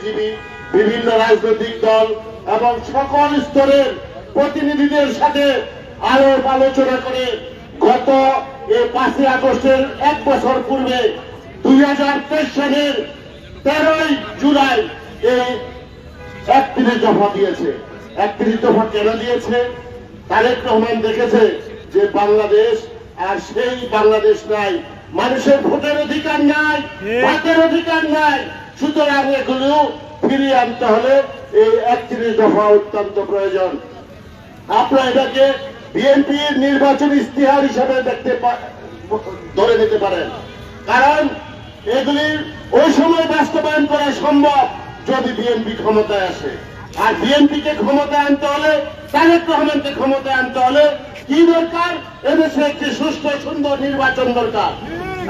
বুদ্ধিজীবী, বিভিন্ন রাজনৈতিক দল এবং সকল স্তরের প্রতিনিধিদের সাথে আলাপ আলোচনা করে গত এই 5ই আগস্টের 1 বছর পূর্বে 2023 সালের 13ই জুলাই এই 31 দফা দিয়েছে। 31 দফা কেন দিয়েছে? তারেক রহমান দেখেছে যে বাংলাদেশ আর সেই বাংলাদেশ নাই, মানুষের ভোটের অধিকার নাই, ভাতের অধিকার নাই। সুতরাং এগুলো ফিরিয়ে আনতে হলে এই 31 দফা অত্যন্ত প্রয়োজন। আপনারা এটাকে বিএনপির নির্বাচন ইস্তিহার হিসাবে ধরে নিতে পারেন, কারণ এগুলির ওই সময় বাস্তবায়ন করা সম্ভব যদি বিএনপি ক্ষমতায় আসে। আর বিএনপিকে ক্ষমতায় আনতে হলে, তারেক রহমানকে ক্ষমতায় আনতে হলে কি দরকার? এদেশে একটি সুষ্ঠু সুন্দর নির্বাচন দরকার।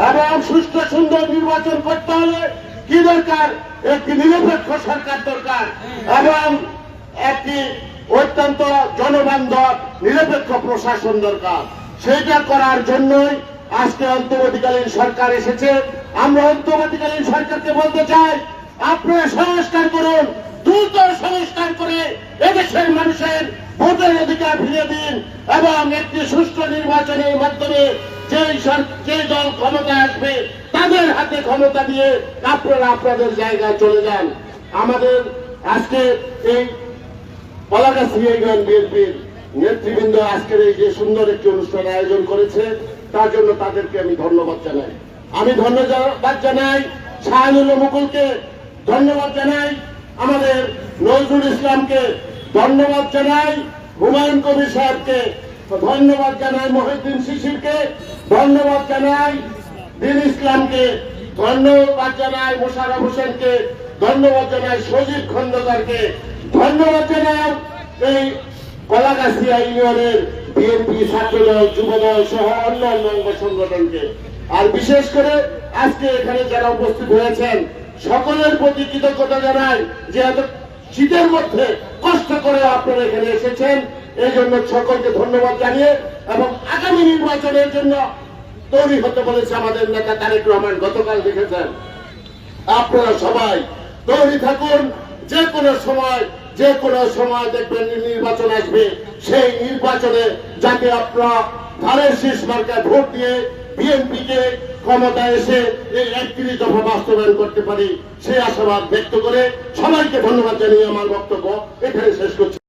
এবং সুষ্ঠু সুন্দর নির্বাচন করতে হলে কি দরকার? একটি নিরপেক্ষ সরকার দরকার এবং একটি অত্যন্ত জনবান্ধব নিরপেক্ষ প্রশাসন দরকার। সেটা করার জন্যই আজকে অন্তর্বর্তীকালীন সরকার এসেছে। আমরা অন্তর্বর্তীকালীন সরকারকে বলতে চাই, আপনারা সংস্কার করুন, দ্রুত সংস্কার করে এদেশের মানুষের ভোটের অধিকার ফিরিয়ে দিন এবং একটি সুষ্ঠু নির্বাচনের মাধ্যমে যে দল ক্ষমতায় আসবে তাদের হাতে ক্ষমতা দিয়ে আপনারা আপনাদের জায়গায় চলে যান। আমাদের আজকে এই কলাগাছি ইউনিয়ন বিএনপির নেতৃবৃন্দ আজকের এই যে সুন্দর একটি অনুষ্ঠান আয়োজন করেছে, তার জন্য তাদেরকে আমি ধন্যবাদ জানাই। আমি ধন্যবাদ জানাই শাহানুল মুকুলকে, ধন্যবাদ জানাই আমাদের নজরুল ইসলামকে, ধন্যবাদ জানাই হুমায়ুন কবির সাহেবকে, ধন্যবাদ জানাই মহিউদ্দিন শিশিরকে, ধন্যবাদ জানাই দিন ইসলামকে, ধন্যবাদ জানাই মোশাররফ হোসেনকে, ধন্যবাদ জানাই সজীব খন্দকারকে, ধন্যবাদ জানাই এই কলাগাছি ইউনিয়নের বিএনপি, ছাত্রদল, যুবদল সহ অন্যান্য অঙ্গ সংগঠনকে। আর বিশেষ করে আজকে এখানে যারা উপস্থিত হয়েছেন সকলের প্রতি কৃতজ্ঞতা জানাই যে এত শীতের মধ্যে কষ্ট করে আপনারা এখানে এসেছেন। এই জন্য সকলকে ধন্যবাদ জানিয়ে এবং আগামী নির্বাচনের জন্য তৈরি হতে বলেছে আমাদের নেতা তারেক রহমান। গতকাল দেখেছেন, আপনারা সবাই তৈরি থাকুন। যে কোনো সময় দেখবেন নির্বাচন আসবে, সেই নির্বাচনে যাতে আপনারা ধানের শীষ মার্কায় ভোট দিয়ে বিএনপিকে ক্ষমতায় এসে এই 31 দফা বাস্তবায়ন করতে পারি, সেই আশাবাদ ব্যক্ত করে সবাইকে ধন্যবাদ জানিয়ে আমার বক্তব্য এখানে শেষ করছি।